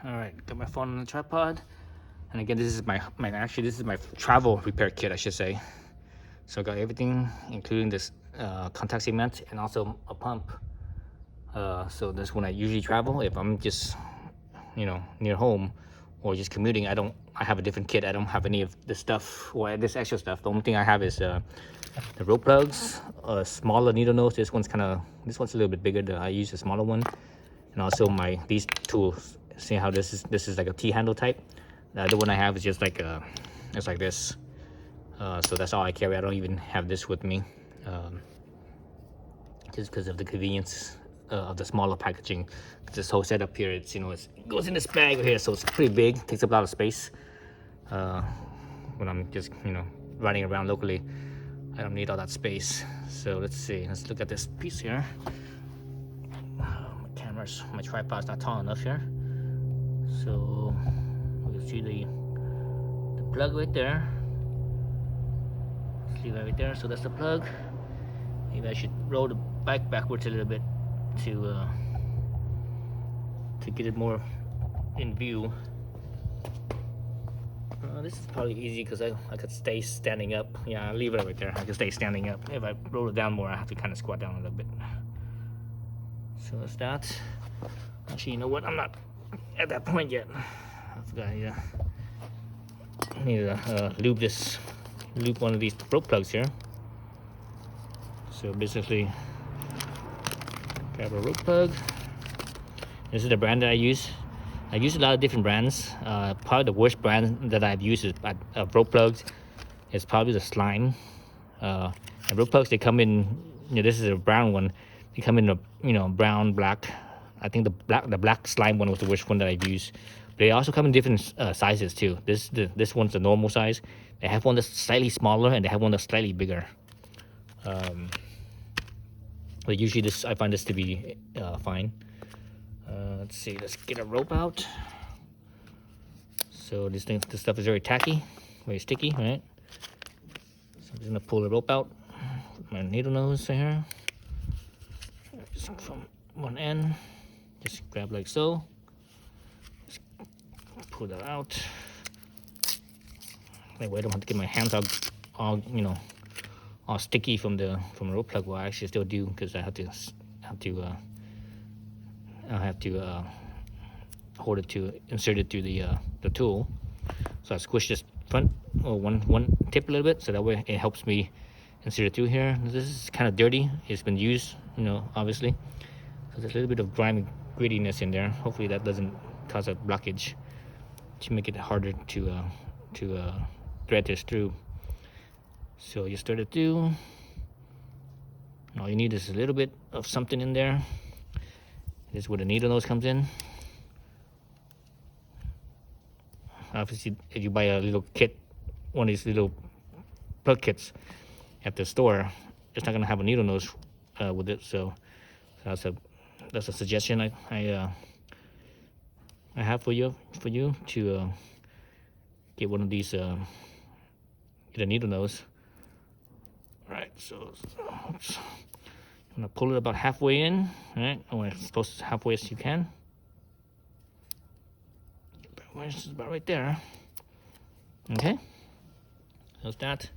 All right, got my phone on the tripod, and again, this is my travel repair kit, I should say. So I got everything, including this contact cement and also a pump. So that's when I usually travel. If I'm just, near home or just commuting, I have a different kit. I don't have any of this stuff or this extra stuff. The only thing I have is the rope plugs, a smaller needle nose. This one's a little bit bigger. I use a smaller one, and also these tools. See how this is like a T-handle type. The other one I have is just like it's like this. So that's all I carry. I don't even have this with me, just because of the convenience of the smaller packaging. This whole setup here, it goes in this bag right here, so it's pretty big. Takes up a lot of space. When I'm just running around locally, I don't need all that space. So let's see. Let's look at this piece here. My tripod's not tall enough here, so you can see the plug right there. Let's leave it right there. So that's the plug. Maybe I should roll the bike backwards a little bit to get it more in view. This is probably easy because I could stay standing up. Yeah, I'll leave it right there. I can stay standing up. If I roll it down more, I have to kind of squat down a little bit. So that's that. Actually, you know what? I'm not at that point yet. I forgot. Yeah, I need to loop one of these rope plugs here. So basically, grab a rope plug. This is the brand that I use. I use a lot of different brands. Probably the worst brand that I've used is rope plugs. It's probably the Slime. And rope plugs, they come in. This is a brown one. They come in a brown, black. I think the black Slime one was the worst one that I've used. But they also come in different sizes too. This one's the normal size. They have one that's slightly smaller, and they have one that's slightly bigger. But usually I find this to be fine. Let's see. Let's get a rope out. So this stuff is very tacky, very sticky, right? So I'm just gonna pull the rope out. Put my needle nose here. Just from one end, just grab like so. Just pull that out. That way I don't have to get my hands all sticky from the rope plug. Well, I actually still do, because I have to hold it to insert it through the tool. So I squish this front or one tip a little bit, so that way it helps me insert it through here. This is kind of dirty. It's been used, obviously. So there's a little bit of grimy grittiness in there. Hopefully that doesn't cause a blockage to make it harder to thread this through. So you start it through. All you need is a little bit of something in there. This is where the needle nose comes in. Obviously, if you buy a little kit, one of these little plug kits at the store, it's not gonna have a needle nose with it. So that's a suggestion I have for you to get one of these. Get a needle nose. All right, so oops. I'm gonna pull it about halfway in. All right, or as close to halfway as you can. It's about right there. Okay, that's that.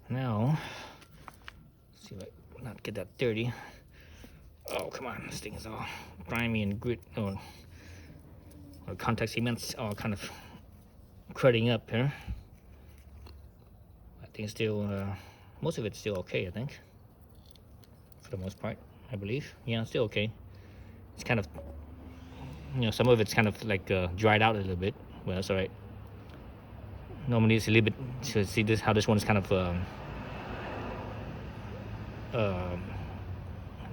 Now, let's see if I not get that dirty. Oh, come on, this thing is all grimy and grit, or contact cement's all kind of crudding up here. I think it's still, most of it's still okay, I think. For the most part, I believe. Yeah, it's still okay. It's kind of, some of it's kind of like dried out a little bit. Well, that's all right. Normally it's a little bit, so see this, how this one's kind of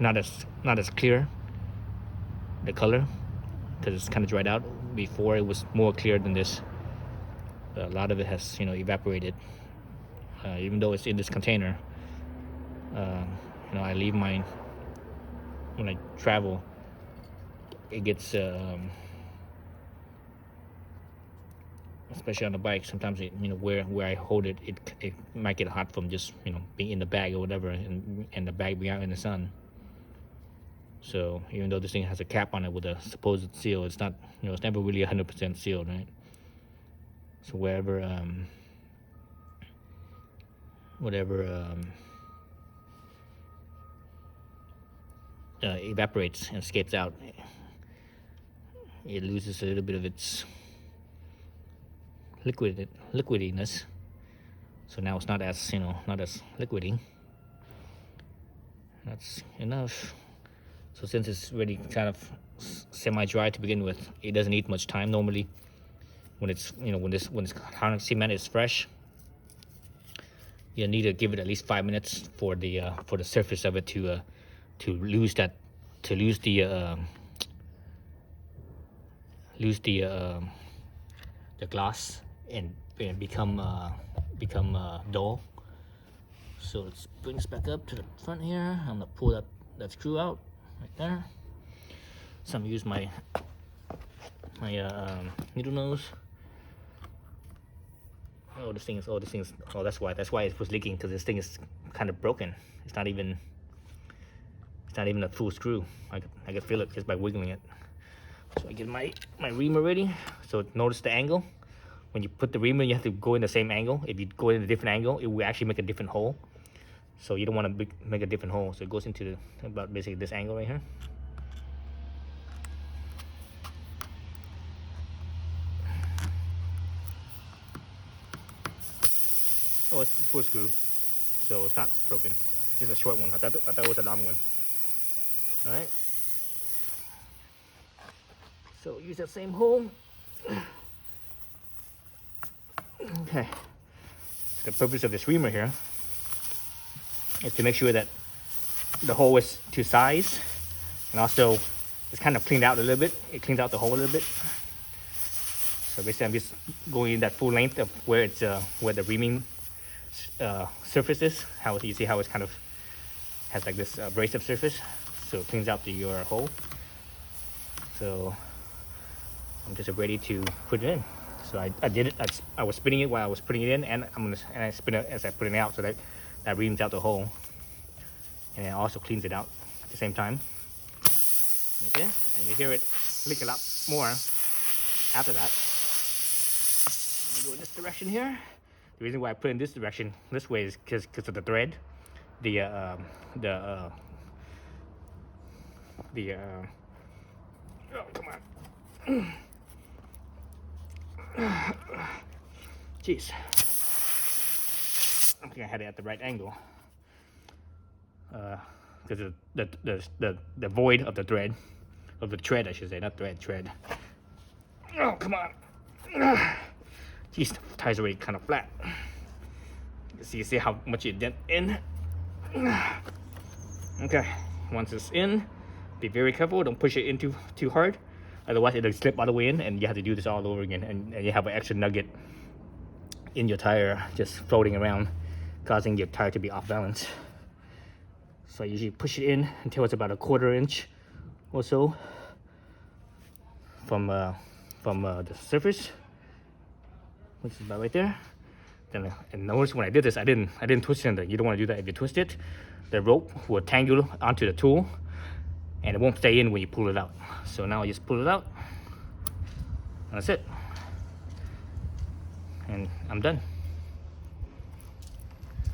not as clear, the color, because it's kind of dried out. Before it was more clear than this, but a lot of it has evaporated, even though it's in this container. I leave mine when I travel. It gets especially on the bike, sometimes where I hold it, it might get hot from just being in the bag or whatever, and the bag being out in the sun. So even though this thing has a cap on it with a supposed seal, it's not, you know, it's never really 100% sealed, right? So whatever evaporates and escapes out, it loses a little bit of its liquidiness. So now it's not as, you know, not as liquidy. That's enough. So since it's really kind of semi-dry to begin with, it doesn't need much time. Normally, when it's, you know, when this hardened cement is fresh, you need to give it at least 5 minutes for the surface of it to lose the gloss and become dull. So let's bring this back up to the front here. I'm gonna pull that screw out right there. So I'm gonna use my needle nose. Oh, this thing is, oh, that's why it was leaking, because this thing is kind of broken. It's not even a full screw. I could feel it just by wiggling it. So I get my reamer ready. So notice the angle. When you put the reamer, you have to go in the same angle. If you go in a different angle, it will actually make a different hole. So you don't want to make a different hole. So it goes into about basically this angle right here. Oh, it's the full screw, so it's not broken. Just a short one. I thought it was a long one. All right. So use that same hole. Okay. The purpose of this reamer here is to make sure that the hole is to size, and also it's kind of cleaned out a little bit. It cleans out the hole a little bit. So basically, I'm just going in that full length of where it's where the reaming surface is. How you see how it's kind of has like this abrasive surface, so it cleans out your hole. So I'm just ready to put it in. So I did it. I was spinning it while I was putting it in, and I spin it as I put it out, so that reams out the hole, and it also cleans it out at the same time. Okay, and you hear it leak a lot more after that. I'm gonna go in this direction here. The reason why I put in this direction this way is because of the thread, oh, come on. Jeez. I think I had it at the right angle. Because of the void of the thread, of the tread, I should say, not thread, tread. Oh, come on. Jeez, the tire's already kind of flat. You see how much it dent in? Okay, once it's in, be very careful. Don't push it in too hard. Otherwise, it'll slip all the way in, and you have to do this all over again. And you have an extra nugget in your tire just floating around, causing your tire to be off balance. So I usually push it in until it's about a 1/4 inch or so from the surface, which is about right there. Then, and notice when I did this, I didn't twist it. You don't want to do that. If you twist it, the rope will tangle onto the tool, and it won't stay in when you pull it out. So now I just pull it out, and that's it. And I'm done.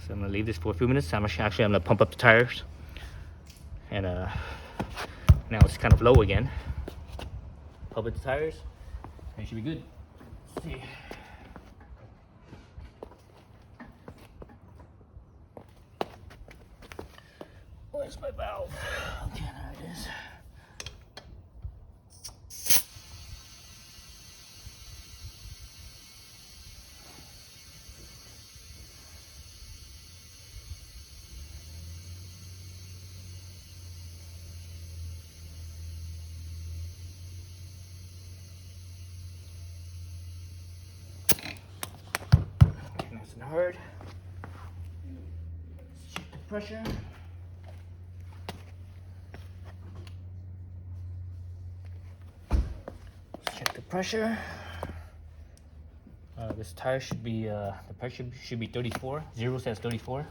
So I'm gonna leave this for a few minutes. I'm gonna pump up the tires, and now it's kind of low again. Pump up the tires, and it should be good. Let's see. Where's my valve? Okay, there it is. Nice and hard. Check the pressure. Check the pressure. This tire should be the pressure should be 34. Zero says 34.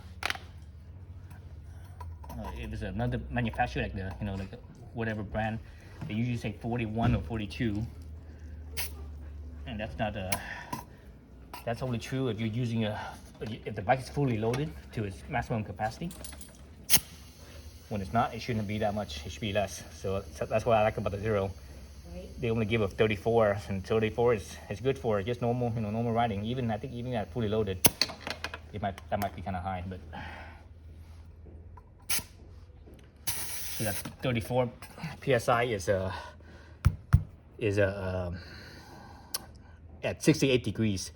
If it's another manufacturer, like the like whatever brand, they usually say 41 or 42, and that's not that's only true if you're using if the bike is fully loaded to its maximum capacity. When it's not, it shouldn't be that much. It should be less. So that's what I like about the Zero. They only give a 34, and 34 is good for just normal, normal riding. Even I think even at fully loaded, that might be kind of high, but so that 34 psi is at 68 degrees.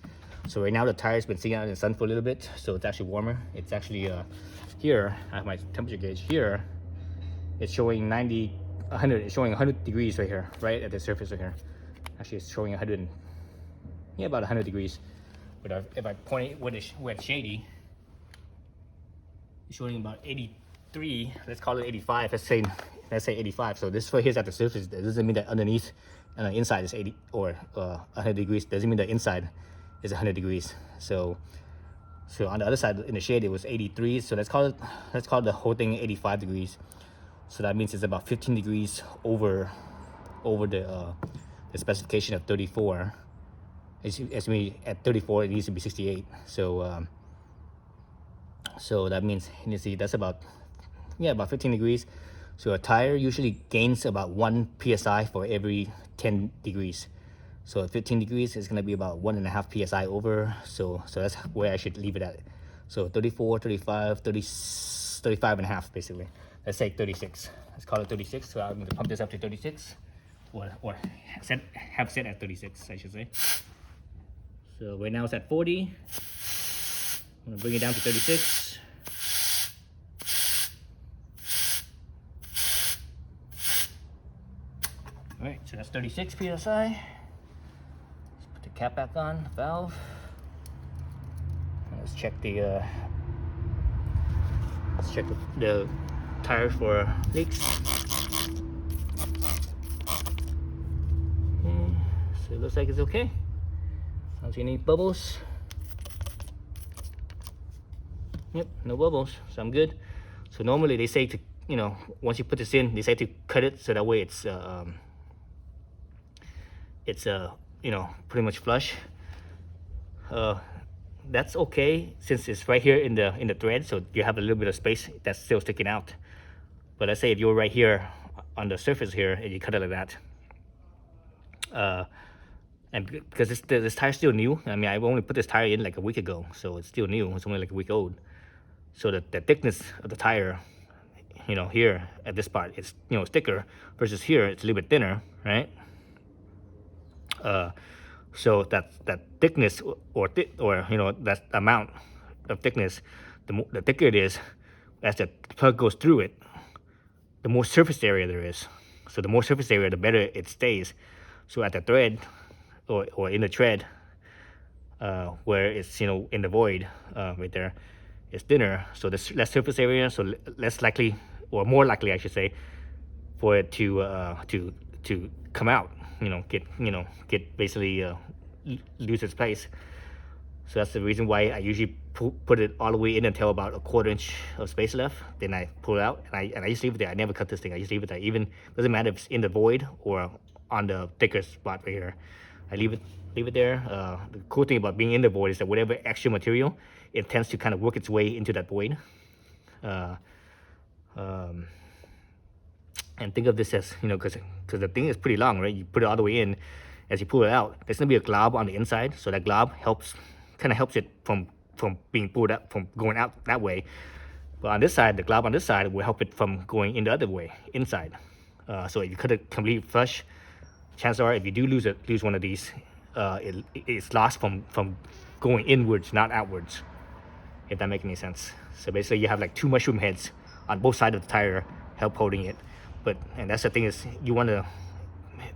So right now the tire's been sitting out in the sun for a little bit, so it's actually warmer. It's actually here I have my temperature gauge here. It's showing 100. It's showing 100 degrees right here, right at the surface right here. Actually, it's showing 100. Yeah, about 100 degrees. But if I point it where it's shady, it's showing about 83. Let's call it 85. Let's say 85. So this right here is at the surface. That doesn't mean that underneath and the inside is 80 or 100 degrees. Doesn't mean the inside is 100 degrees. So on the other side in the shade it was 83. So let's call the whole thing 85 degrees. So that means it's about 15 degrees over the specification of 34. As me at 34, it needs to be 68. So so that means, you see, that's about 15 degrees. So a tire usually gains about 1 psi for every 10 degrees. So at 15 degrees, it's gonna be about 1.5 psi over. So that's where I should leave it at. So 34, 35, 30, 35 and a half basically. Let's say 36. Let's call it 36. So I'm going to pump this up to 36, or have set at 36, I should say. So right now it's at 40. I'm going to bring it down to 36. All right, so that's 36 psi. Let's put the cap back on, valve. Let's check the tire for leaks. So it looks like it's okay. I don't see any bubbles. Yep, no bubbles, so I'm good. So normally they say to, once you put this in, they say to cut it so that way it's pretty much flush. That's okay since it's right here in the thread, so you have a little bit of space that's still sticking out. But let's say if you're right here on the surface here and you cut it like that, and because this tire's still new, I mean, I only put this tire in like a week ago, so it's still new. It's only like a week old. So the thickness of the tire, here at this part, it's thicker versus here it's a little bit thinner, right? So that thickness or that amount of thickness, the thicker it is, as the plug goes through it, the more surface area there is. So the more surface area, the better it stays. So at the thread or in the tread, where it's in the void right there, it's thinner. So there's less surface area, so less likely, or more likely I should say, for it to come out. Get basically lose its place. So that's the reason why I usually put it all the way in until about a 1/4 inch of space left. Then I pull it out, and I just leave it there. I never cut this thing. I just leave it there. Even doesn't matter if it's in the void or on the thicker spot right here. I leave it there. The cool thing about being in the void is that whatever extra material, it tends to kind of work its way into that void. And think of this as, because the thing is pretty long, right? You put it all the way in. As you pull it out, there's gonna be a glob on the inside, so that glob kind of helps it from being pulled up, from going out that way. But on this side, the glob on this side will help it from going in the other way, inside. So if you cut it completely flush, chances are if you do lose one of these, it's lost from going inwards, not outwards, if that makes any sense. So basically you have like 2 mushroom heads on both sides of the tire help holding it. And that's the thing, is you want to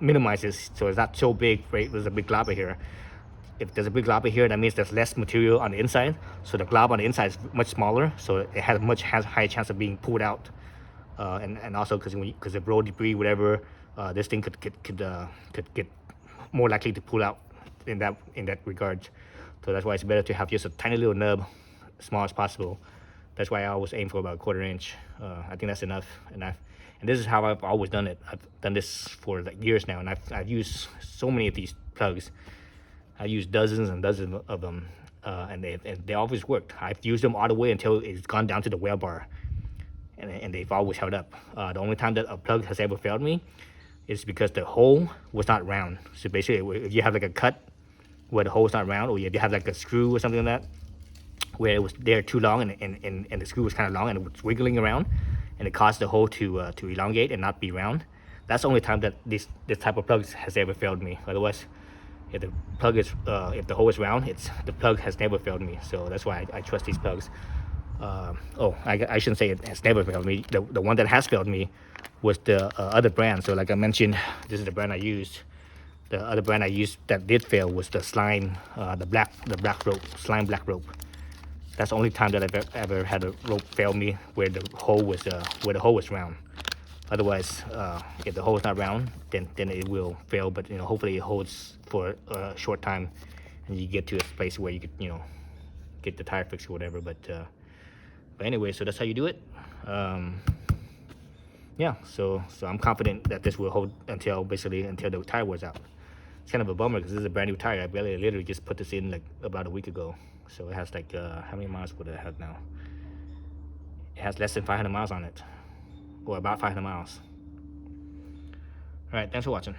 minimize this so it's not so big, right? There's a big glob here. If there's a big glob here, that means there's less material on the inside. So the glob on the inside is much smaller, so it has higher chance of being pulled out. And also because of road debris, whatever, this thing could get more likely to pull out in that regard. So that's why it's better to have just a tiny little nub, as small as possible. That's why I always aim for about a 1/4 inch. I think that's enough. And this is how I've always done it. I've done this for like years now, and I've used so many of these plugs. I used dozens and dozens of them, and they always worked. I've used them all the way until it's gone down to the wear bar, and they've always held up. The only time that a plug has ever failed me is because the hole was not round. So basically, if you have like a cut where the hole is not round, or if you have like a screw or something like that, where it was there too long and the screw was kind of long and it was wiggling around, and it caused the hole to elongate and not be round. That's the only time that this type of plug has ever failed me. Otherwise, if the plug is if the hole is round, the plug has never failed me. So that's why I trust these plugs. I shouldn't say it has never failed me. The one that has failed me was the other brand. So like I mentioned, this is the brand I used. The other brand I used that did fail was the slime, the black rope, slime black rope. That's the only time that I've ever had a rope fail me where the hole was round. Otherwise, if the hole is not round, then it will fail. But hopefully it holds for a short time, and you get to a place where you could get the tire fixed or whatever. But anyway, so that's how you do it. Yeah, so I'm confident that this will hold until the tire wears out. It's kind of a bummer because this is a brand new tire. I literally just put this in like about a week ago. So it has like how many miles would it have now? It has less than 500 miles on it, or about 500 miles. All right, thanks for watching.